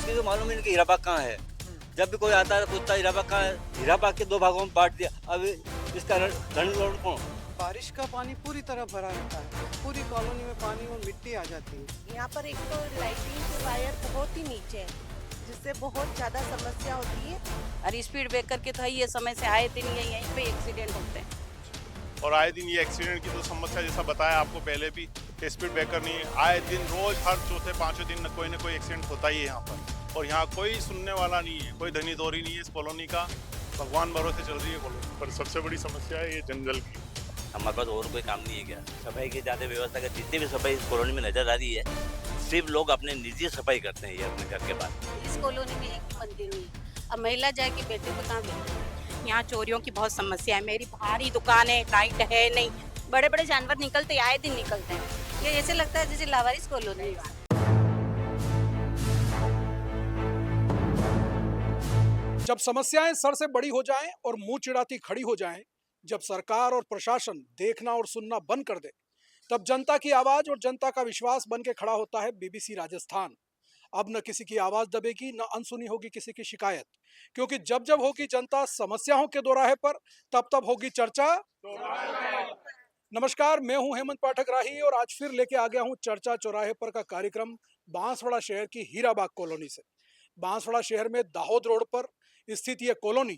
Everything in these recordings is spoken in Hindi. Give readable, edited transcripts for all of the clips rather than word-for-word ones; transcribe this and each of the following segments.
किसी को मालूम ही नहीं कि हीराबाग कहाँ है। जब भी कोई आता है पूछता है हीराबाग कहाँ है। हीराबाग के 2 भागों में बांट दिया। अब इसका रण रोड कौन? बारिश का पानी पूरी तरह भरा रहता है, पूरी कॉलोनी में पानी और मिट्टी आ जाती है। यहाँ पर एक तो लाइटिंग के वायर बहुत ही नीचे है, जिससे बहुत ज़्यादा समस्या होती है। और स्पीड ब्रेकर के तो है, ये समय से आए दिन यहीं पे एक्सीडेंट होते हैं। और आए दिन ये एक्सीडेंट की तो समस्या जैसा बताया आपको पहले भी कि स्पीड ब्रेकर नहीं है। आए दिन रोज हर चौथे पांचवें दिन न कोई एक्सीडेंट होता ही है यहाँ पर। और यहाँ कोई सुनने वाला नहीं है, कोई धनी दौरी नहीं है इस कॉलोनी का। भगवान भरोसे चल रही है कॉलोनी। पर सबसे बड़ी समस्या है ये जंगल की। हमारे पास और कोई काम नहीं है क्या? सफाई की ज़्यादा व्यवस्था कर, जितनी भी सफाई इस कॉलोनी में नजर आ रही है सिर्फ लोग अपने निजी सफाई करते हैं ये अपने घर के बाद। इस कॉलोनी में एक ही मंदिर हुई, अब महिला जाए कि बेटे को कहाँ भेजे। यहाँ चोरियों की बहुत समस्या है। मेरी भारी दुकान है, लाइट है नहीं, बड़े बड़े जानवर निकलते आए दिन निकलते हैं। ये ऐसे लगता है जैसे लावारिस कॉलोनी है। जब समस्याएं सर से बड़ी हो जाएं और मुंह चिढ़ाती खड़ी हो जाएं, जब सरकार और प्रशासन देखना और सुनना बंद कर दे, तब जनता की आवाज और जनता का विश्वास बन के खड़ा होता है बीबीसी राजस्थान। अब न किसी की आवाज दबेगी, न अनसुनी होगी किसी की शिकायत, क्योंकि जब जब होगी जनता समस्याओं के दोराहे पर, तब तब होगी चर्चा। नमस्कार, मैं हूं हेमंत पाठक राही और आज फिर लेके आ गया हूं चर्चा चौराहे पर का कार्यक्रम बांसवाड़ा शहर की हीराबाग कॉलोनी से। बांसवाड़ा शहर में दाहोद रोड पर स्थित ये कॉलोनी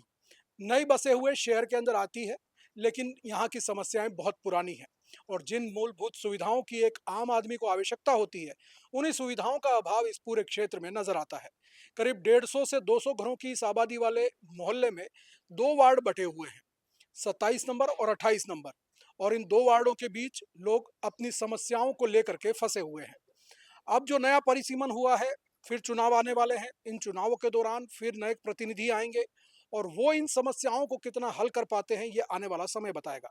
नई बसे हुए शहर के अंदर आती है, लेकिन यहाँ की समस्याएं बहुत पुरानी हैं और जिन मूलभूत सुविधाओं की एक आम आदमी को आवश्यकता होती है, उन्हीं सुविधाओं का अभाव इस पूरे क्षेत्र में नजर आता है। करीब 150 से 200 घरों की इस आबादी वाले मोहल्ले में 2 वार्ड बटे हुए हैं, 27 नंबर और 28 नंबर, और इन 2 वार्डों के बीच लोग अपनी समस्याओं को लेकर के फंसे हुए हैं। अब जो नया परिसीमन हुआ है, फिर चुनाव आने वाले हैं। इन चुनावों के दौरान फिर नए प्रतिनिधि आएंगे और वो इन समस्याओं को कितना हल कर पाते हैं, ये आने वाला समय बताएगा।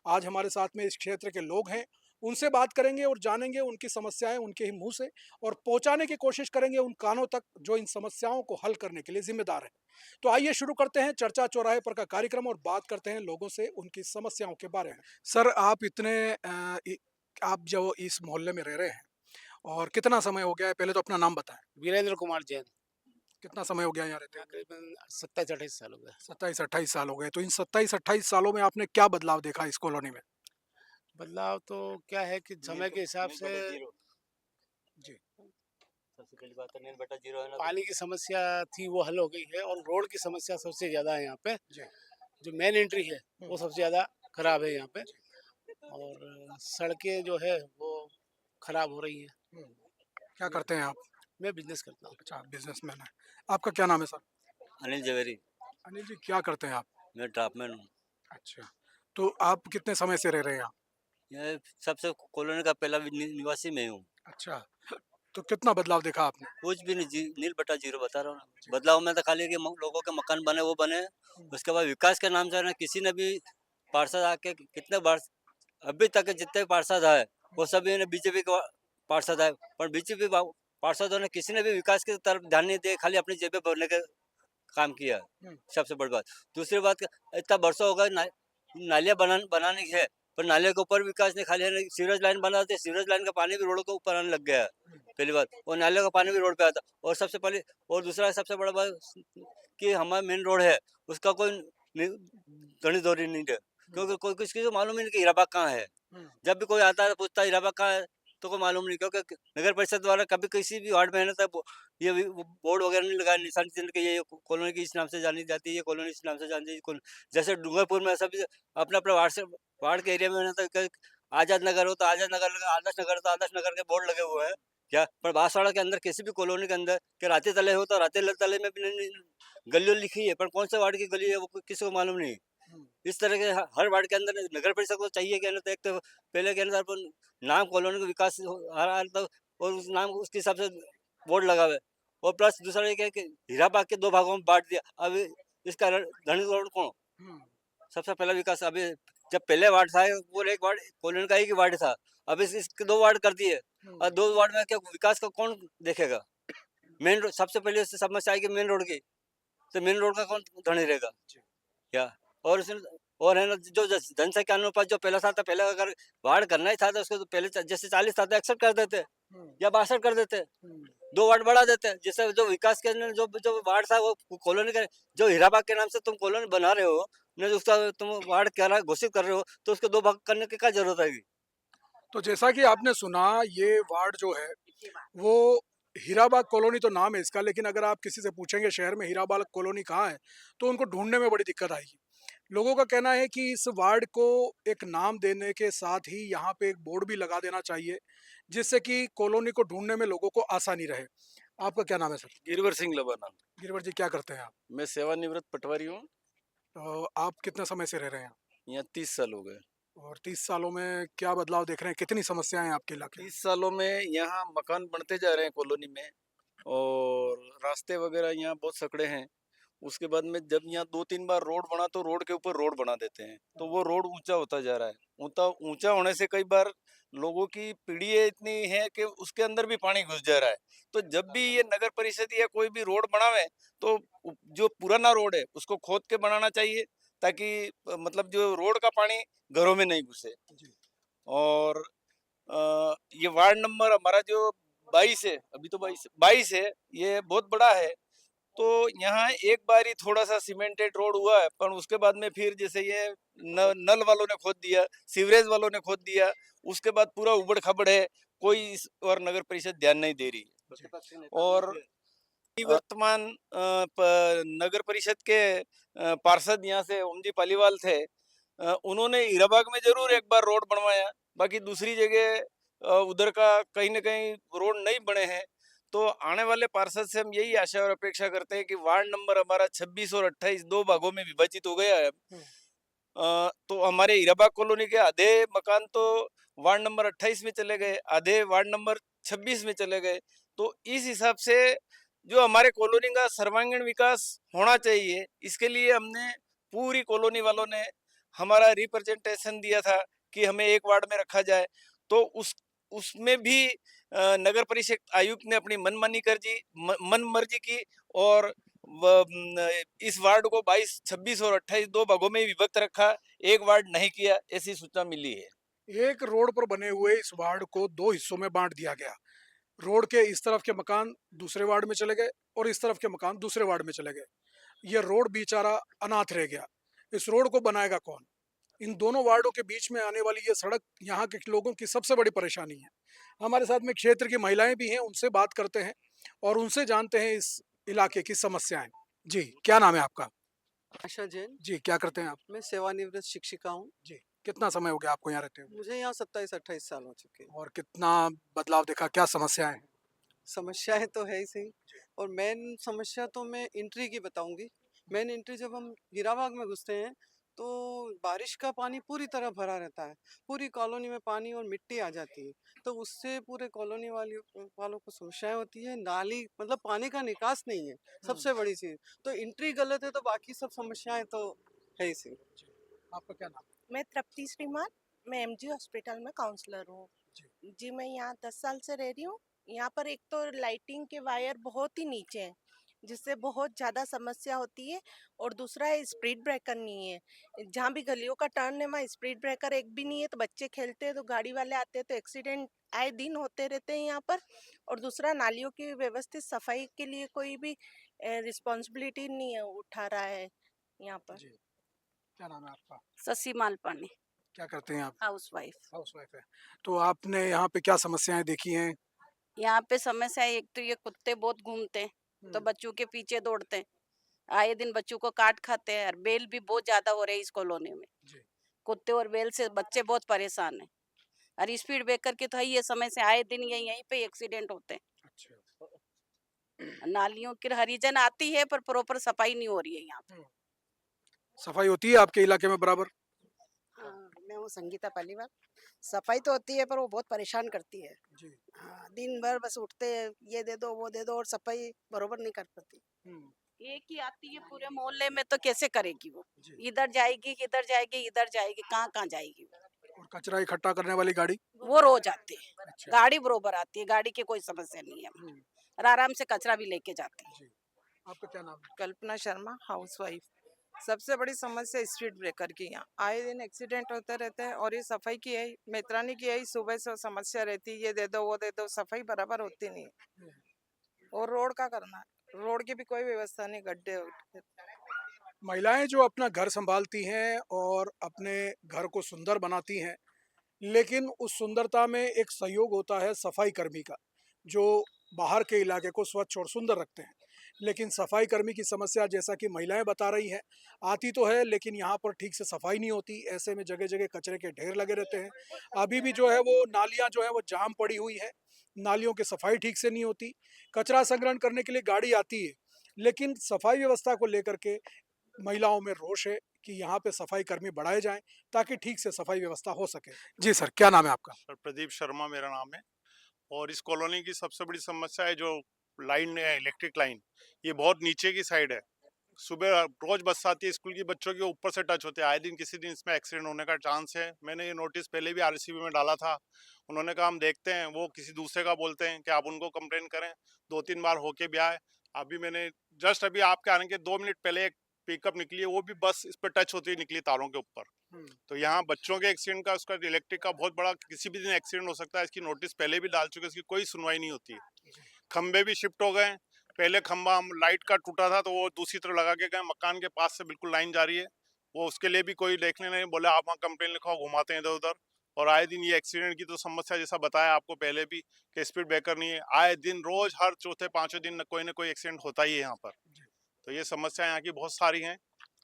आज हमारे साथ में इस क्षेत्र के लोग हैं, उनसे बात करेंगे और जानेंगे उनकी समस्याएं उनके ही मुंह से और पहुंचाने की कोशिश करेंगे उन कानों तक जो इन समस्याओं को हल करने के लिए जिम्मेदार है। तो आइए शुरू करते हैं चर्चा चौराहे पर का कार्यक्रम और बात करते हैं लोगों से उनकी समस्याओं के बारे में। सर, आप जो इस मोहल्ले में रह रहे हैं और कितना समय हो गया है, पहले तो अपना नाम बताएं। वीरेंद्र कुमार जैन। कितना समय हो गया यहाँ रहते हैं? तकरीबन 27-28 साल हो गए। 27-28 साल हो गए। तो इन 27-28 सालों में आपने क्या बदलाव देखा इस कॉलोनी में? बदलाव तो क्या है कि समय के हिसाब से जी। सबसे पहली बात तो नील बटा जीरो है ना। पानी की समस्या थी वो हल हो गई है और रोड की समस्या सबसे ज्यादा है यहाँ पे। जी। जो मेन एंट्री है वो सबसे ज्यादा खराब है यहाँ पे और सड़कें जो है वो खराब हो रही है। क्या करते हैं आप? मैं बिजनेस करता हूँ। अच्छा, बिजनेसमैन है। आपका क्या नाम है सर? अनिल जवेरी। अनिल जी, क्या करते हैं आप? मैं ड्राफ्टमैन हूँ। अच्छा, तो आप कितने समय से रह रहे हैं यहाँ? यह सबसे कॉलोनी का पहला निवासी मैं हूँ। अच्छा, तो कितना बदलाव देखा आपने? कुछ भी नहीं, नील बटा जीरो बता रहा हूँ ना। बदलाव में तो खाली लोगों के मकान बने वो बने। उसके बाद विकास के नाम से ना किसी ने भी पार्षद आके कितने बार अभी तक के जितने पार्षद आए वो सभी ने बीजेपी के पार्षद आए, पर बीजेपी पार्षदों ने किसी ने भी विकास की तरफ ध्यान नहीं दिया, खाली अपनी जेबें भरने का काम किया। सबसे बड़ी बात। दूसरी बात, इतना बरसों हो गए नालियाँ बनाने की है, पर नालियों के ऊपर विकास नहीं, खाली है सीवरेज लाइन बनाते, सीवरेज लाइन का पानी भी रोड के ऊपर आने लग गया है। पहली बात, और नालियों का पानी भी रोड पे आता। और सबसे पहले और दूसरा सबसे बड़ा बात कि हमारा मेन रोड है उसका कोई धनी दौरी नहीं है, क्योंकि कोई किसी को मालूम ही नहीं कि हीराबाग कहाँ है। जब भी कोई आता है पूछता है हीराबाग कहाँ है, तो कोई मालूम नहीं, क्योंकि नगर परिषद द्वारा कभी किसी भी वार्ड में है ना ये बोर्ड वगैरह नहीं लगाया, निशान चिन्ह के ये कॉलोनी की इस नाम से जानी जाती है, ये कॉलोनी इस नाम से जानी जाती है। जैसे डूंगरपुर में सभी अपने अपने वार्ड के एरिया में ना, तो आजाद नगर हो तो आजाद नगर, आदर्श नगर तो आदर्श नगर के बोर्ड लगे हुए हैं क्या। पर बांसवाड़ा के अंदर किसी भी कॉलोनी के अंदर के राते तले हो तो राते तले में भी गलियों लिखी है, पर कौन से वार्ड की गली है वो किसी को मालूम नहीं। इस तरह के हर वार्ड के अंदर नगर परिषद को चाहिए कि तो एक तो पहले के अंदर नाम कॉलोनी का विकास आ रहा है तो और उस नाम उसके हिसाब से बोर्ड लगा हुआ है, और प्लस दूसरा ये कि हीराबाग के 2 भागों में बांट दिया। अब इसका धनी रोड कौन? सबसे पहला विकास अभी जब पहले वार्ड था वो एक वार्ड कॉलोनी का ही वार्ड था, अब इसके 2 वार्ड कर दिए और 2 वार्ड में क्या विकास का कौन देखेगा? मेन रोड सबसे पहले उससे समस्या आएगी मेन रोड की, तो मेन रोड का कौन धनी रहेगा क्या? और और है ना, जो जनसंख्या के अनुपात जो पहला था, पहले अगर वार्ड करना ही था तो उसको तो पहले जैसे 40 था तो 61 कर देते या 62 कर देते। 2 वार्ड बढ़ा देते हैं, जिससे जो विकास के अंदर जो जो वार्ड था वो कॉलोनी का, जो हीराबाग के नाम से तुम कॉलोनी बना रहे हो, नहीं तो उसका तुम वार्ड क्या घोषित कर रहे हो, तो उसको 2 भाग करने की क्या जरूरत है? तो जैसा कि आपने सुना, ये वार्ड जो है वो हीराबाग कॉलोनी तो नाम है इसका, लेकिन अगर आप किसी से पूछेंगे शहर में हीराबाग कॉलोनी कहाँ है, तो उनको ढूंढने में बड़ी दिक्कत आएगी। लोगों का कहना है कि इस वार्ड को एक नाम देने के साथ ही यहाँ पे एक बोर्ड भी लगा देना चाहिए, जिससे कि कॉलोनी को ढूंढने में लोगों को आसानी रहे। आपका क्या नाम है सर? गिरवर सिंह लबाना। गिरवर जी, क्या करते हैं आप? मैं सेवानिवृत्त पटवारी हूँ। आप कितने समय से रह रहे हैं यहाँ? यहाँ 30 साल हो गए। और 30 सालों में क्या बदलाव देख रहे हैं? कितनी समस्याएं हैं आपके इलाके में? 30 सालों में यहाँ मकान बनते जा रहे हैं कॉलोनी में, और रास्ते वगैरह यहाँ बहुत सकड़े हैं। उसके बाद में जब यहाँ 2-3 बार रोड बना तो रोड के ऊपर रोड बना देते हैं, तो वो रोड ऊंचा होता जा रहा है। ऊंचा होने से कई बार लोगों की पीढ़ी इतनी है कि उसके अंदर भी पानी घुस जा रहा है। तो जब भी ये नगर परिषद या कोई भी रोड बनावे, तो जो पुराना रोड है उसको खोद के बनाना चाहिए, ताकि मतलब जो रोड का पानी घरों में नहीं घुसे। और ये वार्ड नंबर हमारा जो 22 है, अभी तो 22 है, ये बहुत बड़ा है। तो यहाँ एक बार ही थोड़ा सा सीमेंटेड रोड हुआ है, पर उसके बाद में फिर जैसे ये नल वालों ने खोद दिया, सीवरेज वालों ने खोद दिया, उसके बाद पूरा उबड़ खाबड़ है, कोई इस और नगर परिषद ध्यान नहीं दे रही है। और वर्तमान नगर परिषद के पार्षद यहाँ से ओम जी पालीवाल थे, उन्होंने हीराबाग में जरूर एक बार रोड बनवाया, बाकी दूसरी जगह उधर का कहीं ना कहीं रोड नहीं बने हैं। तो आने वाले पार्षद से हम यही आशा और अपेक्षा करते हैं कि वार्ड नंबर हमारा 26 और 28 2 भागों में विभाजित हो गया है। तो हमारे हीराबाग कॉलोनी के आधे मकान तो वार्ड नंबर 28 में चले गए, आधे वार्ड नंबर 26 में चले गए। तो इस हिसाब से जो हमारे कॉलोनी का सर्वांगीण विकास होना चाहिए, इसके लिए हमने पूरी कॉलोनी वालों ने हमारा रिप्रेजेंटेशन दिया था कि हमें एक वार्ड में रखा जाए। तो उसमें भी नगर परिषद आयुक्त ने अपनी मन मर्जी की, और इस वार्ड को 22, 26 और 28 2 भागों में विभक्त रखा, एक वार्ड नहीं किया, ऐसी सूचना मिली है। एक रोड पर बने हुए इस वार्ड को 2 हिस्सों में बांट दिया गया। रोड के इस तरफ के मकान दूसरे वार्ड में चले गए और इस तरफ के मकान दूसरे वार्ड में चले गए। ये रोड बेचारा अनाथ रह गया। इस रोड को बनाएगा कौन? इन दोनों वार्डों के बीच में आने वाली ये सड़क यहाँ के लोगों की सबसे बड़ी परेशानी है। हमारे साथ में क्षेत्र की महिलाएं भी हैं, उनसे बात करते हैं और उनसे जानते हैं इस इलाके की समस्याएं। जी, क्या नाम है आपका? आशा जैन। जी, क्या करते हैं आप? मैं सेवानिवृत्त शिक्षिका हूँ। जी, कितना समय हो गया आपको यहाँ रहते हुए? मुझे यहाँ 27-28 साल हो चुके हैं। और कितना बदलाव देखा? क्या समस्याएं हैं? समस्याएं तो है ही सही, और मेन समस्या तो मैं एंट्री की बताऊंगी। मेन एंट्री जब हम हीराबाग में घुसते हैं तो बारिश का पानी पूरी तरह भरा रहता है, पूरी कॉलोनी में पानी और मिट्टी आ जाती है, तो उससे पूरे कॉलोनी वालों को समस्याएं होती है। नाली मतलब पानी का निकास नहीं है, सबसे बड़ी चीज। तो एंट्री गलत है तो बाकी सब समस्याएं तो है ही सही। आपका क्या नाम? मैं तृप्ति श्रीमान, मैं एमजी हॉस्पिटल में काउंसलर हूँ। जी, मैं यहाँ 10 साल से रह रही हूँ। यहाँ पर एक तो लाइटिंग के वायर बहुत ही नीचे हैं, जिससे बहुत ज़्यादा समस्या होती है, और दूसरा है स्पीड ब्रेकर नहीं है। जहाँ भी गलियों का टर्न है वहाँ स्पीड ब्रेकर एक भी नहीं है, तो बच्चे खेलते हैं तो गाड़ी वाले आते हैं तो एक्सीडेंट आए दिन होते रहते हैं यहाँ पर। और दूसरा, नालियों की व्यवस्थित सफाई के लिए कोई भी रिस्पॉन्सिबिलिटी नहीं है, उठा रहा है यहाँ पर। क्या नाम है आपका? शशि मालपानी, क्या करते हैं आप? House wife. हाउस वाइफ है। तो आपने यहाँ पे क्या समस्याएं देखी हैं? यहाँ पे समस्या एक तो ये कुत्ते बहुत घूमते हैं, तो बच्चों के पीछे दौड़ते हैं, आए दिन बच्चों को काट खाते हैं, और बेल भी बहुत ज्यादा हो रही है इस कॉलोनी में। कुत्ते और बेल से बच्चे बहुत परेशान हैं, और स्पीड ब्रेकर के तो है, ये समय से आए दिन यहीं पे एक्सीडेंट होते हैं। नालियों की हरिजन आती है पर प्रॉपर सफाई नहीं हो रही है यहाँ पे। सफाई होती है आपके इलाके में बराबर? हाँ, मैं हूँ संगीता पालीवाल। सफाई तो होती है पर वो बहुत परेशान करती है। हाँ, दिन भर बस उठते हैं, ये दे दो वो दे दो, और सफाई बरोबर नहीं कर पाती। एक ही आती है पूरे मोहल्ले में, तो कैसे करेगी वो? इधर जाएगी, इधर जाएगी, इधर जाएगी, कहाँ कहाँ जाएगी? और कचरा इकट्ठा करने वाली गाड़ी? वो रोज आती है, गाड़ी बरोबर आती है, गाड़ी की कोई समस्या नहीं है, और आराम से कचरा भी लेके जाती है। आपका क्या नाम है? कल्पना शर्मा, हाउसवाइफ। सबसे बड़ी समस्या स्पीड ब्रेकर की, यहाँ आए दिन एक्सीडेंट होते रहते हैं, और ये सफाई की है, मेत्रानी की है, सुबह से समस्या रहती है, ये दे दो वो दे दो, सफाई बराबर होती नहीं है। और रोड का करना है, रोड की भी कोई व्यवस्था नहीं, गड्ढे महिलाएं जो अपना घर संभालती हैं और अपने घर को सुंदर बनाती हैं, लेकिन उस सुंदरता में एक सहयोग होता है सफाई कर्मी का, जो बाहर के इलाके को स्वच्छ और सुंदर रखते हैं। लेकिन सफाई कर्मी की समस्या, जैसा कि महिलाएं बता रही हैं, आती तो है लेकिन यहाँ पर ठीक से सफाई नहीं होती। ऐसे में जगह जगह कचरे के ढेर लगे रहते हैं। अभी भी जो है वो नालियाँ जो है वो जाम पड़ी हुई है, नालियों की सफाई ठीक से नहीं होती। कचरा संग्रहण करने के लिए गाड़ी आती है, लेकिन सफाई व्यवस्था को लेकर के महिलाओं में रोष है कि यहाँ पे सफाई कर्मी बढ़ाए जाएं ताकि ठीक से सफाई व्यवस्था हो सके। जी सर, क्या नाम है आपका? सर प्रदीप शर्मा मेरा नाम है। और इस कॉलोनी की सबसे बड़ी समस्या है जो लाइन है, इलेक्ट्रिक लाइन, ये बहुत नीचे की साइड है। सुबह रोज बस आती है स्कूल की, बच्चों के ऊपर से टच होते हैं। आए दिन किसी दिन इसमें एक्सीडेंट होने का चांस है। मैंने ये नोटिस पहले भी आरसीबी में डाला था। उन्होंने कहा हम देखते हैं, वो किसी दूसरे का बोलते हैं कि आप उनको कंप्लेन करें। 2-3 बार होके भी आए। अभी मैंने जस्ट अभी आपके आने के 2 मिनट पहले एक पिकअप निकली है, वो भी बस इस पर टच होती हुई निकली तारों के ऊपर। तो यहाँ बच्चों के एक्सीडेंट का, उसका इलेक्ट्रिक का बहुत बड़ा किसी भी दिन एक्सीडेंट हो सकता है। इसकी नोटिस पहले भी डाल चुके हैं, इसकी कोई सुनवाई नहीं होती है। खंबे भी शिफ्ट हो गए। पहले खंबा हम लाइट का टूटा था तो वो दूसरी तरफ लगा के गए, मकान के पास से बिल्कुल लाइन जा रही है, वो उसके लिए भी कोई देखने नहीं। बोले आप वहाँ कंप्लेन लिखो, घुमाते हैं इधर उधर। और आए दिन ये एक्सीडेंट की तो समस्या, जैसा बताया आपको पहले भी, कि स्पीड ब्रेकर नहीं है। आए दिन रोज हर चौथे पांचवें दिन न कोई एक्सीडेंट होता ही है यहाँ पर। तो ये समस्या यहाँ की बहुत सारी हैं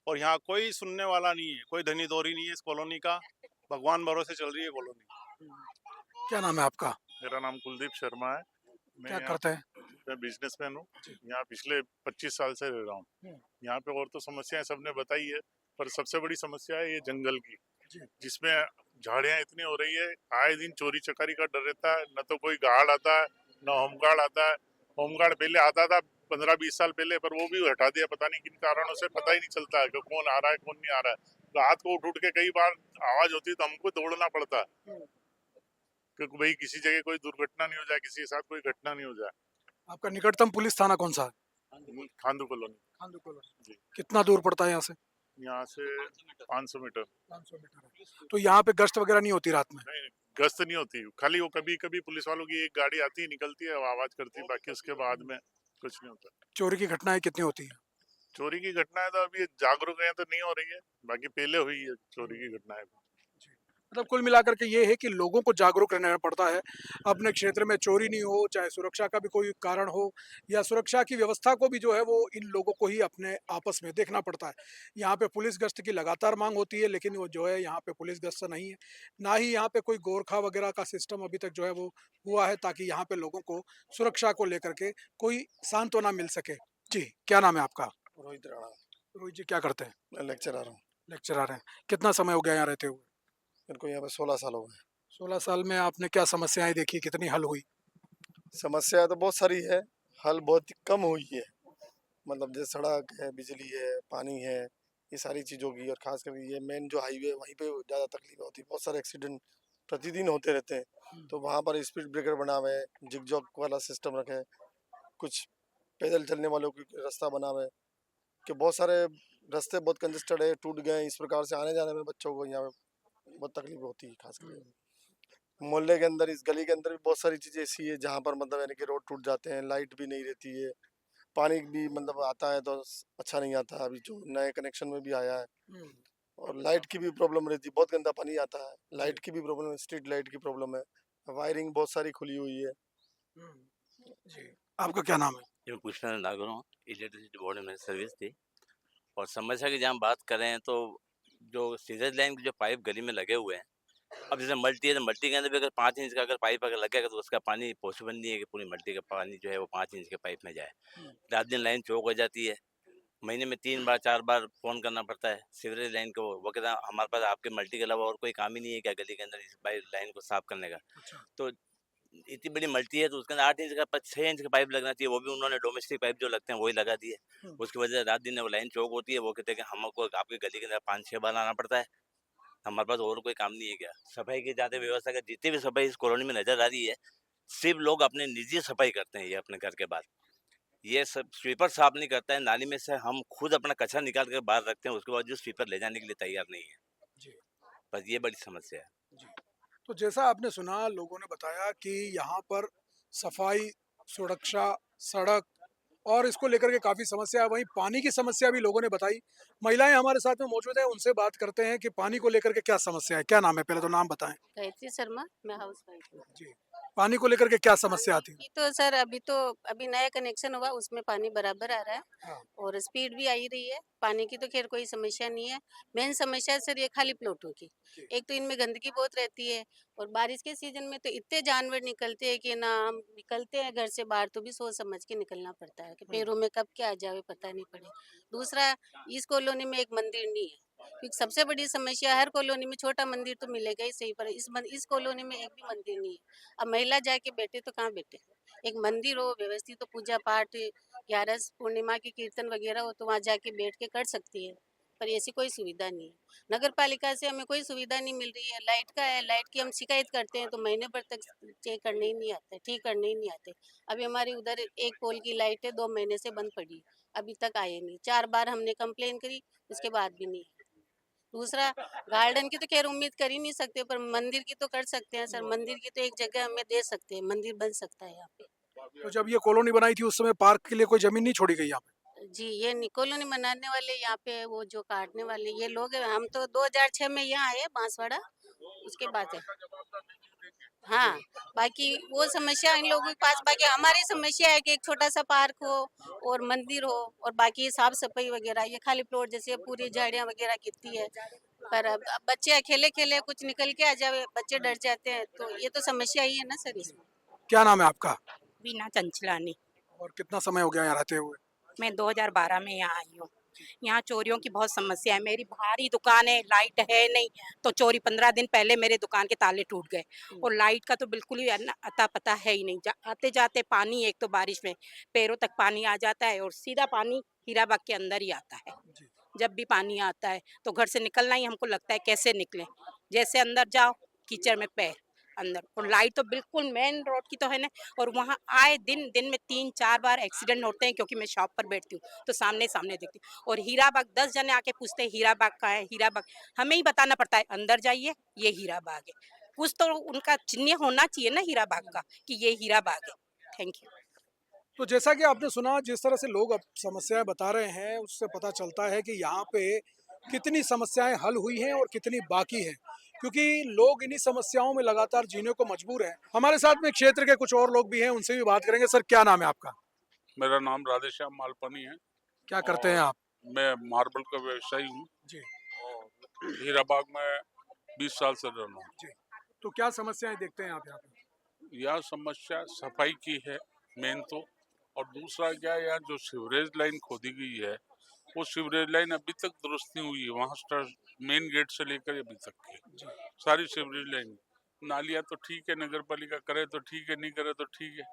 और यहाँ कोई सुनने वाला नहीं है, कोई धनी दौरी नहीं है इस कॉलोनी का। भगवान भरोसे चल रही है कॉलोनी। क्या नाम है आपका? मेरा नाम कुलदीप शर्मा है। क्या करते हैं? मैं बिजनेसमैन हूँ। यहाँ पिछले 25 साल से रह रहा हूँ। यहाँ पे और तो समस्याएं सबने बताई है, पर सबसे बड़ी समस्या है ये जंगल की, जिसमें झाड़ियाँ इतनी हो रही है। आए दिन चोरी चकारी का डर रहता है। न तो कोई गार्ड आता है, न होमगार्ड आता है। होमगार्ड पहले आता था 15-20 साल पहले, पर वो भी हटा दिया, पता नहीं किन कारणों से। पता ही नहीं चलता है कि कौन आ रहा है कौन नहीं आ रहा है। रात को उठ के कई बार आवाज होती है तो हमको दौड़ना पड़ता है, क्योंकि भाई किसी जगह कोई दुर्घटना नहीं हो जाए, किसी के साथ कोई घटना नहीं हो जाए। आपका निकटतम पुलिस थाना कौन सा है? खांदू कॉलोनी। खांदू कॉलोनी। जी। कितना दूर पड़ता है यहाँ से? यहाँ से 500 मीटर। 500 मीटर है। तो यहाँ पे गश्त वगैरह नहीं होती रात में? नहीं, गश्त नहीं होती। खाली वो कभी कभी पुलिस वालों की एक गाड़ी आती है, निकलती है, वो आवाज करती है, बाकी उसके बाद में कुछ नहीं होता। चोरी की घटनाएं कितनी होती है? चोरी की घटनाएं तो अभी जागरूक है तो नहीं हो रही है, बाकी पहले हुई है चोरी की घटनाएं। मतलब कुल मिलाकर के ये है कि लोगों को जागरूक रहना पड़ता है। अपने क्षेत्र में चोरी नहीं हो, चाहे सुरक्षा का भी कोई कारण हो या सुरक्षा की व्यवस्था को भी जो है वो इन लोगों को ही अपने आपस में देखना पड़ता है। यहाँ पे पुलिस गश्त की लगातार मांग होती है, लेकिन वो जो है यहाँ पे पुलिस गश्त नहीं है। ना ही यहाँ पे कोई गोरखा वगैरह का सिस्टम अभी तक जो है वो हुआ है, ताकि यहाँ पे लोगों को सुरक्षा को लेकर के कोई सांत्वना मिल सके। जी, क्या नाम है आपका? रोहित राणा। रोहित जी, क्या करते हैं? मैं लेक्चरर हूँ। लेक्चरर हैं। कितना समय हो गया यहाँ रहते हुए? मेरे को यहाँ पे 16 साल हो गए। 16 साल में आपने क्या समस्याएं देखी, कितनी हल हुई? समस्या तो बहुत सारी है, हल बहुत कम हुई है। मतलब जैसे सड़क है, बिजली है, पानी है, ये सारी चीज़ों की। और खास कर ये मेन जो हाईवे, वहीं पे ज़्यादा तकलीफ होती है। बहुत सारे एक्सीडेंट प्रतिदिन होते रहते हैं, तो वहाँ पर स्पीड ब्रेकर बना हुआ है, जिग-जैग वाला सिस्टम रखे हैं, कुछ पैदल चलने वालों की रास्ता बना हुआ है, कि बहुत सारे रास्ते बहुत कंजेस्टेड है, टूट गए। इस प्रकार से आने जाने में बच्चों को यहाँ बहुत तकलीफ होती है। खास कर मोहल्ले के अंदर, इस गली के अंदर भी बहुत सारी चीज़ें ऐसी है जहाँ पर मतलब यानी कि रोड टूट जाते हैं, लाइट भी नहीं रहती है, पानी भी मतलब आता है तो अच्छा नहीं आता। अभी जो नए कनेक्शन में भी आया है, और लाइट की भी प्रॉब्लम रहती है, बहुत गंदा पानी आता है। लाइट की भी प्रॉब्लम है, स्ट्रीट लाइट की प्रॉब्लम है, वायरिंग बहुत सारी खुली हुई है। जी, आपका क्या नाम है? मैं पूछना नागर हूँ, इलेक्ट्रिसिटी बोर्ड में सर्विस थी। और समस्या की जहाँ बात करें तो जो सीजर लाइन के जो पाइप गली में लगे हुए हैं, अब जैसे मल्टी है तो मल्टी के अंदर भी अगर 5 इंच का अगर पाइप अगर लगेगा तो उसका पानी पॉसिबल नहीं है कि पूरी मल्टी का पानी जो है वो 5 इंच के पाइप में जाए। रात दिन लाइन चौक हो जाती है, महीने में 3 बार 4 बार फ़ोन करना पड़ता है सीवरेज लाइन को। वो कहता है हमारे पास आपके मल्टी के अलावा और कोई काम ही नहीं है क्या गली के अंदर इस लाइन को साफ करने का। तो इतनी बड़ी मल्टी है तो उसके अंदर 8 इंच का 6 इंच का पाइप लगना चाहिए, वो भी उन्होंने डोमेस्टिक पाइप जो लगते हैं वही लगा दिए। उसकी वजह से रात दिन वो लाइन चौक होती है। वो कहते हैं कि हमको आपकी गली के अंदर 5-6 बार आना पड़ता है, हमारे पास और कोई काम नहीं है क्या। सफाई की ज़्यादा व्यवस्था का जितनी भी सफाई इस कॉलोनी में नजर आ रही है, सिर्फ लोग अपने निजी सफाई करते हैं। ये अपने घर के बाद ये सब स्वीपर साफ नहीं करता है। नाली में से हम खुद अपना कचरा निकाल कर बाहर रखते हैं, उसके बाद जो स्वीपर ले जाने के लिए तैयार नहीं है। बस ये बड़ी समस्या है। तो जैसा आपने सुना, लोगों ने बताया कि यहाँ पर सफाई सुरक्षा, सड़क और इसको लेकर के काफ़ी समस्या है। वहीं पानी की समस्या भी लोगों ने बताई। महिलाएं हमारे साथ में मौजूद हैं, उनसे बात करते हैं कि पानी को लेकर के क्या समस्या है। क्या नाम है? पहले तो नाम बताएं। गायत्री शर्मा, मैं हाउस वाइफ हूँ। जी, पानी को लेकर के क्या समस्या आती है? की तो सर अभी नया कनेक्शन हुआ, उसमें पानी बराबर आ रहा है हाँ। और स्पीड भी आ ही रही है। पानी की तो खैर कोई समस्या नहीं है। मेन समस्या है सर ये खाली प्लॉटों की। एक तो इनमें गंदगी बहुत रहती है और बारिश के सीजन में तो इतने जानवर निकलते हैं कि ना, हम निकलते हैं घर से बाहर तो भी सोच समझ के निकलना पड़ता है कि पैरों में कब क्या आ जाए पता नहीं पड़े। दूसरा, इस कॉलोनी में एक मंदिर नहीं है, क्योंकि सबसे बड़ी समस्या हर कॉलोनी में छोटा मंदिर तो मिलेगा ही सही, पर इस कॉलोनी में एक भी मंदिर नहीं है। अब महिला जाके बैठे तो कहाँ बैठे? एक मंदिर हो व्यवस्थित, तो पूजा पाठ 11 पूर्णिमा की कीर्तन वगैरह हो तो वहाँ जाके बैठ के कर सकती है, पर ऐसी कोई सुविधा नहीं है। नगर पालिका से हमें कोई सुविधा नहीं मिल रही है। लाइट का है, लाइट की हम शिकायत करते हैं तो महीने भर तक चेक करने ही नहीं आते, ठीक करने ही नहीं आते। अभी हमारी उधर एक पोल की लाइट है, 2 महीने से बंद पड़ी है, अभी तक आए नहीं। 4 बार हमने कंप्लेन करी, उसके बाद भी नहीं। दूसरा, गार्डन की तो खैर उम्मीद कर ही नहीं सकते, पर मंदिर की तो कर सकते हैं सर। मंदिर की तो एक जगह हमें दे सकते हैं, मंदिर बन सकता है यहाँ पे। तो जब ये कॉलोनी बनाई थी उस समय पार्क के लिए कोई ज़मीन नहीं छोड़ी गई यहाँ पे? जी, ये कॉलोनी बनाने वाले यहाँ पे वो जो काटने वाले ये लोग हैं। हम तो 2006 में यहाँ आए बांसवाड़ा, उसके बाद है। हाँ, बाकी वो समस्या इन लोगों के पास, बाकी हमारी समस्या है कि एक छोटा सा पार्क हो और मंदिर हो और बाकी साफ सफाई वगैरह। ये खाली प्लॉट जैसे पूरी झाड़ियाँ वगैरह गिरती है, पर अब बच्चे अकेले खेले कुछ निकल के आ जावे, बच्चे डर जाते हैं, तो ये तो समस्या ही है ना सर इसमें। क्या नाम है आपका? बीना चंचलानी। और कितना समय हो गया यहाँ रहते हुए? मैं 2012 में यहाँ आई हूँ। यहाँ चोरियों की बहुत समस्या है। मेरी भारी दुकान है, लाइट है नहीं, तो चोरी 15 दिन पहले मेरे दुकान के ताले टूट गए और लाइट का तो बिल्कुल ही अता पता है ही नहीं। आते जाते पानी, एक तो बारिश में पैरों तक पानी आ जाता है और सीधा पानी हीराबाग के अंदर ही आता है। जब भी पानी आता है तो घर से निकलना ही हमको लगता है कैसे निकलें। जैसे अंदर जाओ कीचड़ में पैर अंदर, और लाइट तो बिल्कुल मेन रोड की तो है ना। और वहाँ आए दिन में 3-4 बार एक्सीडेंट होते हैं, क्योंकि मैं शॉप पर बैठती हूँ तो सामने देखती हूँ। और हीराबाग 10 जने आके पूछते हैं हीराबाग का है, हीराबाग हमें ही बताना पड़ता है अंदर जाइए ये हीराबाग है। कुछ तो उनका चिन्ह होना चाहिए ना हीराबाग का कि ये हीराबाग है। Thank you. तो जैसा कि आपने सुना, जिस तरह से लोग अब समस्याएं बता रहे हैं उससे पता चलता है कि यहाँ पे कितनी समस्याएं हल हुई हैं और कितनी बाकी हैं, क्योंकि लोग इन्हीं समस्याओं में लगातार जीने को मजबूर हैं। हमारे साथ में क्षेत्र के कुछ और लोग भी हैं, उनसे भी बात करेंगे। सर, क्या नाम है आपका? मेरा नाम राधेश्याम मालपानी है। क्या करते हैं आप? मैं मार्बल का व्यवसायी हूँ जी। और हीराबाग में 20 साल से रह रहा हूँ। जी। तो क्या समस्याएं देखते हैं आप यहाँ पे? यह समस्या सफाई की है मेन तो, और दूसरा क्या है, यहाँ जो सीवरेज लाइन खोदी गई है वो सीवरेज लाइन अभी तक दुरुस्त नहीं हुई है। वहाँ मेन गेट से लेकर अभी तक की सारी सीवरेज लाइन, नालियाँ तो ठीक है, नगर पालिका करे तो ठीक है, नहीं करे तो ठीक है,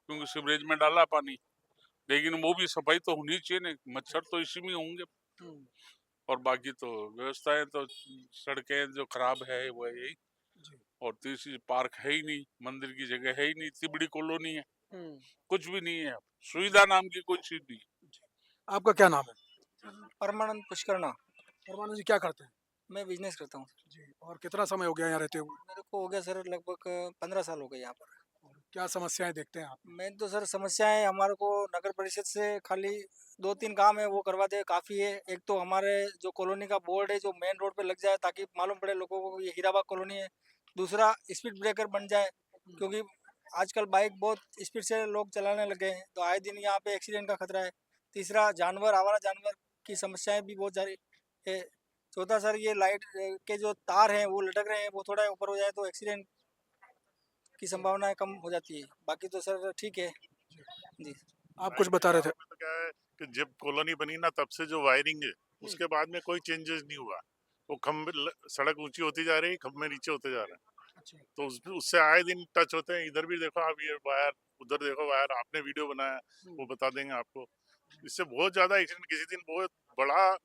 क्योंकि सीवरेज में डाला पानी, लेकिन वो भी सफाई तो होनी चाहिए ना। मच्छर तो इसी में होंगे। और बाकी तो व्यवस्थाएं तो सड़कें जो खराब है वो है यही, और तीसरी पार्क है ही नहीं, मंदिर की जगह है ही नहीं, इतनी बड़ी कॉलोनी है, कुछ भी नहीं है, सुविधा नाम की कोई चीज नहीं। आपका क्या नाम है? परमानंद पुष्करना। परमानंद जी, क्या करते हैं? मैं बिजनेस करता हूँ जी। और कितना समय हो गया यहाँ रहते हुए? मेरे को हो गया सर लगभग 15 साल हो गए यहाँ पर। क्या समस्याएं देखते हैं आप? मैं तो सर समस्याएं हमारे को नगर परिषद से खाली 2-3 काम है वो करवाते काफ़ी है। एक तो हमारे जो कॉलोनी का बोर्ड है जो मेन रोड पे लग जाए ताकि मालूम पड़े लोगों को ये हीराबाग कॉलोनी है। दूसरा, स्पीड ब्रेकर बन जाए, क्योंकि आजकल बाइक बहुत स्पीड से लोग चलाने लगे हैं तो आए दिन यहाँ पे एक्सीडेंट का खतरा है। तीसरा, आवारा जानवर की समस्याएं भी बहुत सारी है। चौथा सर, ये लाइट के जो तार हैं वो लटक रहे हैं, वो थोड़ा ऊपर हो जाए तो एक्सीडेंट की संभावनाएं कम हो जाती है। बाकी तो सर ठीक है जी। आप कुछ बता रहे थे? तो क्या है कि जब कॉलोनी बनी ना तब से जो वायरिंग है उसके बाद में कोई चेंजेस नहीं हुआ। वो खम्भे सड़क ऊंची होती जा रही है, खम्भे नीचे होते जा रहे हैं, तो उससे आए दिन टच होते हैं। इधर भी देखो आप, ये वायर, उधर देखो वायर, आपने वीडियो बनाया वो बता देंगे आपको। इससे बहुत ज्यादा एक्सीडेंट, किसी दिन बहुत बड़ा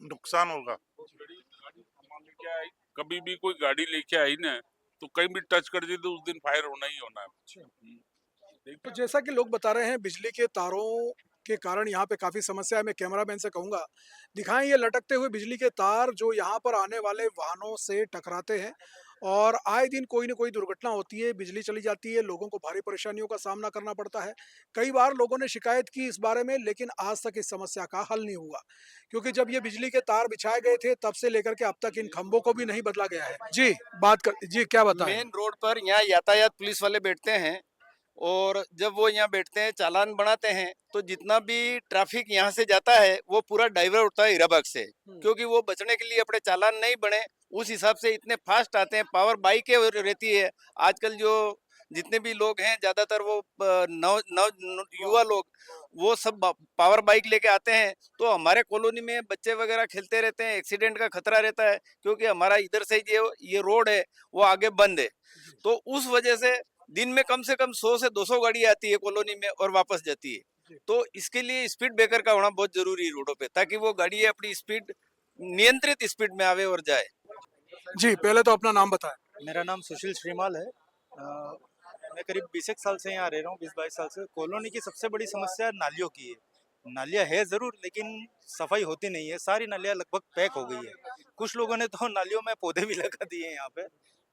नुकसान होगा। क्या है, कभी भी कोई गाड़ी लेके आई ना तो कहीं भी टच कर दी तो उस दिन फायर होना ही होना है। तो जैसा कि लोग बता रहे हैं, बिजली के तारों के कारण यहाँ पे काफी समस्या है। मैं कैमरामैन से कहूंगा दिखाएं ये लटकते हुए बिजली के तार जो यहाँ पर आने वाले वाहनों से टकराते हैं और आए दिन कोई न कोई दुर्घटना होती है, बिजली चली जाती है, लोगों को भारी परेशानियों का सामना करना पड़ता है। कई बार लोगों ने शिकायत की इस बारे में, लेकिन आज तक इस समस्या का हल नहीं हुआ, क्योंकि जब ये बिजली के तार बिछाए गए थे, तब से लेकर के अब तक इन खंभों को भी नहीं बदला गया है। जी, जी, क्या बताएँ? मेन रोड पर यहाँ यातायात पुलिस वाले बैठते हैं और जब वो यहाँ बैठते हैं चालान बनाते हैं तो जितना भी ट्रैफिक यहाँ से जाता है वो पूरा डाइवर्ट होता है हीराबाग से, क्योंकि वो बचने के लिए अपने चालान नहीं बने उस हिसाब से इतने फास्ट आते हैं। पावर बाइकें रहती है आजकल, जो जितने भी लोग हैं ज्यादातर वो युवा लोग वो सब पावर बाइक लेके आते हैं, तो हमारे कॉलोनी में बच्चे वगैरह खेलते रहते हैं, एक्सीडेंट का खतरा रहता है, क्योंकि हमारा इधर से ये रोड है वो आगे बंद है। तो उस वजह से दिन में कम से कम 100 से 200 गाड़ी आती है कॉलोनी में और वापस जाती है। तो इसके लिए स्पीड ब्रेकर का होना बहुत जरूरी है रोडों पे, ताकि वो गाड़ी अपनी स्पीड नियंत्रित स्पीड में आवे और जाए। जी, पहले तो अपना नाम बताएँ। मेरा नाम सुशील श्रीमाल है। मैं करीब 20 एक साल से यहाँ रह रहा हूँ, 20-22 साल से। कॉलोनी की सबसे बड़ी समस्या नालियों की है। नालियाँ है ज़रूर, लेकिन सफाई होती नहीं है। सारी नालियाँ लगभग पैक हो गई है। कुछ लोगों ने तो नालियों में पौधे भी लगा दिए हैं यहाँ पे।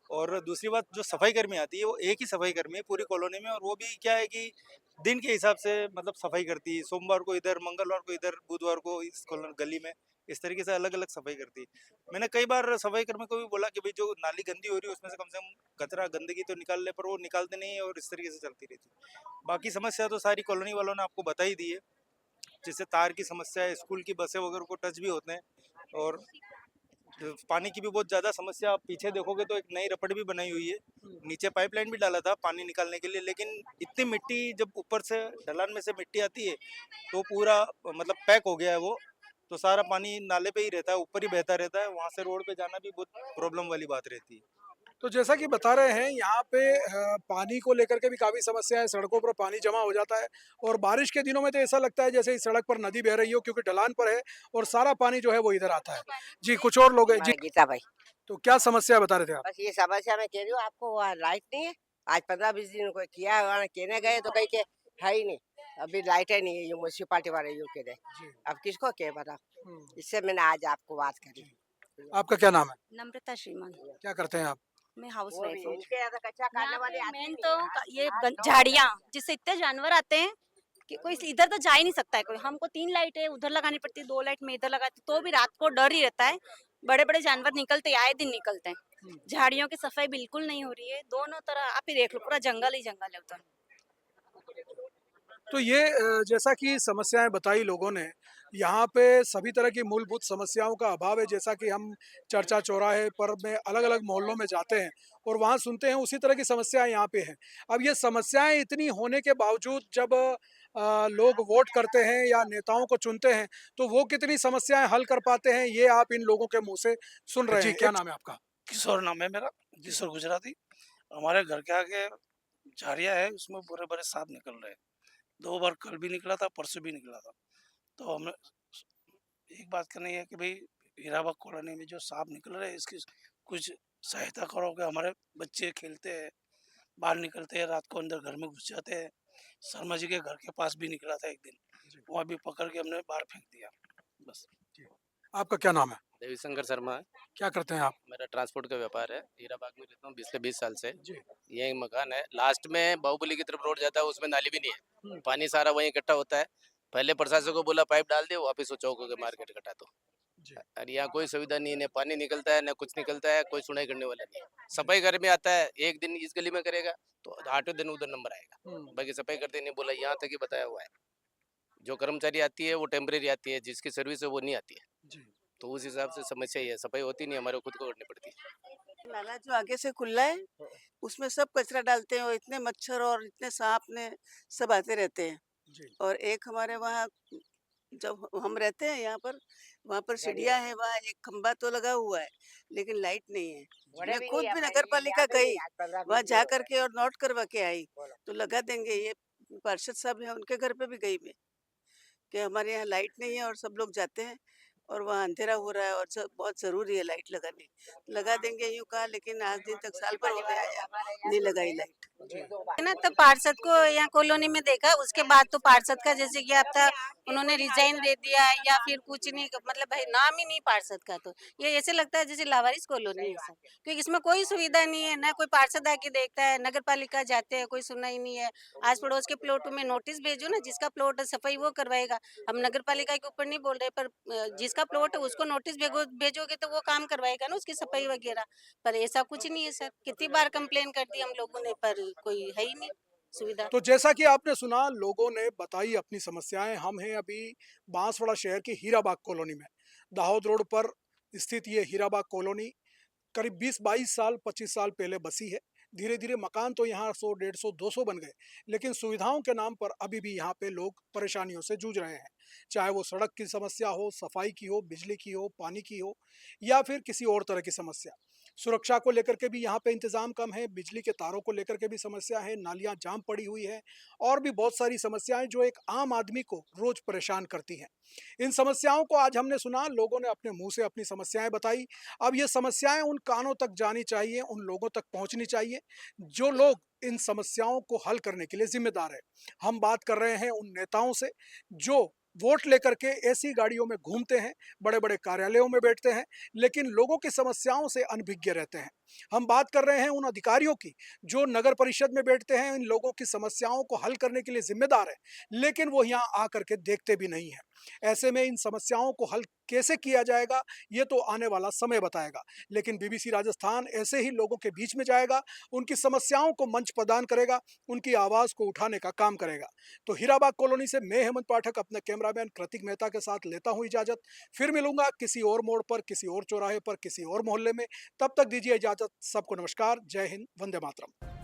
और दूसरी बात, जो सफाई कर्मी आती है वो एक ही सफाई कर्मी है पूरी कॉलोनी में, और वो भी क्या है कि दिन के हिसाब से मतलब सफाई करती है। सोमवार को इधर, मंगलवार को इधर, बुधवार को इस गली में, इस तरीके से अलग अलग सफाई करती है। मैंने कई बार सफाई कर्मी को भी बोला कि भाई जो नाली गंदी हो रही है उसमें से कम कचरा गंदगी तो निकाल ले, पर वो निकालते नहीं है और इस तरीके से चलती रहती है। बाकी समस्या तो सारी कॉलोनी वालों ने आपको बता ही दी है, जैसे तार की समस्या है, स्कूल की बसें वगैरह को टच भी होते हैं, और पानी की भी बहुत ज़्यादा समस्या। आप पीछे देखोगे तो एक नई रपट भी बनाई हुई है, नीचे पाइपलाइन भी डाला था पानी निकालने के लिए, लेकिन इतनी मिट्टी जब ऊपर से ढलान में से मिट्टी आती है तो पूरा मतलब पैक हो गया है वो, तो सारा पानी नाले पे ही रहता है, ऊपर ही बहता रहता है। वहाँ से रोड पे जाना भी बहुत प्रॉब्लम वाली बात रहती है। तो जैसा कि बता रहे हैं, यहाँ पे पानी को लेकर के भी काफ़ी समस्या है, सड़कों पर पानी जमा हो जाता है, और बारिश के दिनों में तो ऐसा लगता है जैसे इस सड़क पर नदी बह रही हो, क्योंकि ढलान पर है और सारा पानी जो है वो इधर आता है। जी, कुछ और लोग हैं। जी, गीता भाई, तो क्या समस्या बता रहे थे आप? बस ये समस्या मैं कह रही हूँ आपको, वहाँ लाइट नहीं है। आज 15-20 दिन को किया है, वहाँ कहने गए तो कहीं के है ही नहीं, अभी लाइटें नहीं है, ये म्यूनसिपालिटी वाले यूँ कह रहे। अब किसको क्या पता, इससे मैंने आज आपको बात करी। आपका क्या नाम है? नम्रता श्रीमान। क्या करते हैं आप? मैं हाउस वो वाइफ भी हूँ। इनके यहाँ तो कच्चा काटने वाले आते ही मेन नहीं तो है। ये आज लोग झाड़ियाँ, जिससे इतने जानवर आते हैं कि कोई इधर तो जा ही नहीं सकता है कोई। हमको 3 लाइटें उधर लगानी पड़ती है, 2 लाइट में इधर लगाती, तो भी रात को डर ही रहता है। बड़े बड़े जानवर निकलते हैं, आए दिन निकलते हैं। झाड़ियों की सफाई बिल्कुल नहीं हो रही है, दोनों तरफ आप ही देख लो, पूरा जंगल ही जंगल है उधर। तो ये जैसा कि समस्याएं बताई लोगों ने, यहाँ पे सभी तरह की मूलभूत समस्याओं का अभाव है। जैसा कि हम चर्चा चौराहे पर में अलग-अलग मोहल्लों में जाते हैं और वहाँ सुनते हैं, उसी तरह की समस्याएं यहाँ पे हैं। अब ये समस्याएं इतनी होने के बावजूद जब लोग वोट करते हैं या नेताओं को चुनते हैं, तो वो कितनी समस्याएं हल कर पाते हैं, ये आप इन लोगों के मुँह से सुन रहे हैं। क्या नाम है आपका? किशोर नाम है मेरा, किशोर गुजराती। हमारे घर के आगे झाड़ियाँ है, उसमें बुरे बुरे सांप निकल रहे हैं। 2 बार कल भी निकला था, परसों भी निकला था। तो हमें एक बात करनी है कि भाई हीराबाग कॉलोनी में जो सांप निकल रहे हैं, इसकी कुछ सहायता करो कि हमारे बच्चे खेलते हैं, बाहर निकलते हैं, रात को अंदर घर में घुस जाते हैं। शर्मा जी के घर के पास भी निकला था एक दिन, वहाँ भी पकड़ के हमने बाहर फेंक दिया। बस। आपका क्या नाम है? देवीशंकर शर्मा है। क्या करते हैं आप? मेरा ट्रांसपोर्ट का व्यापार है, हीराबाग में रहता हूँ 20 से 20 साल से। ये एक मकान है, लास्ट में बाहुबली की तरफ रोड जाता है, उसमें नाली भी नहीं है, पानी सारा वहीं इकट्ठा होता है। पहले प्रशासन को बोला पाइप डाल दे, वापिस वो चौक के मार्केट कटा दो। और यहाँ कोई सुविधा नहीं है, न पानी निकलता है न कुछ निकलता है, कोई सुनाई करने वाला नहीं है। सफाई घर में आता है, एक दिन इस गली में करेगा तो 8वें दिन उधर नंबर आएगा, बाकी सफाई करते नहीं। बोला यहाँ तक ही बताया हुआ है, जो कर्मचारी आती है वो टेम्परेरी आती है, जिसकी सर्विस है वो नहीं आती है। तो उस हिसाब से समस्या ही है, सफाई होती नहीं, हमारे खुद को करनी पड़ती है। नाला जो आगे से खुला है उसमें सब कचरा डालते हैं और इतने मच्छर और इतने सांप ने सब आते रहते हैं। और एक हमारे वहाँ जब हम रहते हैं यहाँ पर, वहाँ पर सीढ़ियाँ हैं, वहाँ एक खंबा तो लगा हुआ है लेकिन लाइट नहीं है। मैं खुद भी नगर पालिका गई, वहाँ जा करके और नोट करवा के आई, तो लगा देंगे। ये पार्षद साहब हैं, उनके घर पे भी गई मैं कि हमारे यहाँ लाइट नहीं है और सब लोग जाते हैं और वहाँ अंधेरा हो रहा है और बहुत ज़रूरी है लाइट लगानी। लगा देंगे यूँ कहा, लेकिन आज दिन तक साल भर हो गया है, नहीं लगाई लाइट। है ना, तो पार्षद को यहाँ कॉलोनी में देखा, उसके बाद तो पार्षद का जैसे कि अब था उन्होंने रिजाइन दे दिया या फिर कुछ नहीं, मतलब भाई नाम ही नहीं पार्षद का, तो ये ऐसे लगता है जैसे लावारिस कॉलोनी है सर, क्योंकि इसमें कोई सुविधा नहीं है, ना कोई पार्षद आके देखता है, नगर पालिका जाते हैं कोई सुनवाई नहीं है। आस पड़ोस के प्लॉट में नोटिस भेजो ना, जिसका प्लॉट है सफाई वो करवाएगा। हम नगर पालिका के ऊपर नहीं बोल रहे, पर जिसका प्लॉट है उसको नोटिस भेजोगे तो वो काम करवाएगा ना, उसकी सफाई वगैरह। पर ऐसा कुछ नहीं है सर, कितनी बार कंप्लेन कर दी हम लोगों ने, पर कोई है ही नहीं सुविधा। तो जैसा कि आपने सुना, लोगों ने बताई अपनी समस्याएं। हम हैं अभी बांसवाड़ा शहर की हीराबाग कॉलोनी में। दाहोद रोड पर स्थित ये हीराबाग कॉलोनी करीब 20-22 साल 25 साल पहले बसी है। धीरे धीरे मकान तो यहाँ 100, 150, 200 बन गए, लेकिन सुविधाओं के नाम पर अभी भी यहाँ पे लोग परेशानियों से जूझ रहे हैं। चाहे वो सड़क की समस्या हो, सफाई की हो, बिजली की हो, पानी की हो, या फिर किसी और तरह की समस्या। सुरक्षा को लेकर के भी यहाँ पे इंतजाम कम है, बिजली के तारों को लेकर के भी समस्या है, नालियाँ जाम पड़ी हुई है, और भी बहुत सारी समस्याएं जो एक आम आदमी को रोज परेशान करती हैं। इन समस्याओं को आज हमने सुना, लोगों ने अपने मुंह से अपनी समस्याएं बताई। अब ये समस्याएं उन कानों तक जानी चाहिए, उन लोगों तक पहुंचनी चाहिए जो लोग इन समस्याओं को हल करने के लिए जिम्मेदार है। हम बात कर रहे हैं उन नेताओं से जो वोट लेकर के ऐसी गाड़ियों में घूमते हैं, बड़े बड़े कार्यालयों में बैठते हैं, लेकिन लोगों की समस्याओं से अनभिज्ञ रहते हैं। हम बात कर रहे हैं उन अधिकारियों की जो नगर परिषद में बैठते हैं, इन लोगों की समस्याओं को हल करने के लिए जिम्मेदार है, लेकिन वो यहाँ आकर के देखते भी नहीं है। ऐसे में इन समस्याओं को हल कैसे किया जाएगा, ये तो आने वाला समय बताएगा। लेकिन बीबीसी राजस्थान ऐसे ही लोगों के बीच में जाएगा, उनकी समस्याओं को मंच प्रदान करेगा, उनकी आवाज को उठाने का काम करेगा। तो हीराबाग कॉलोनी से मैं हेमंत पाठक अपने कैमरामैन कृतिक मेहता के साथ लेता हूं इजाजत। फिर मिलूंगा किसी और मोड़ पर, किसी और चौराहे पर, किसी और मोहल्ले में। तब तक दीजिए इजाजत। सबको नमस्कार, जय हिंद, वंदे मातरम।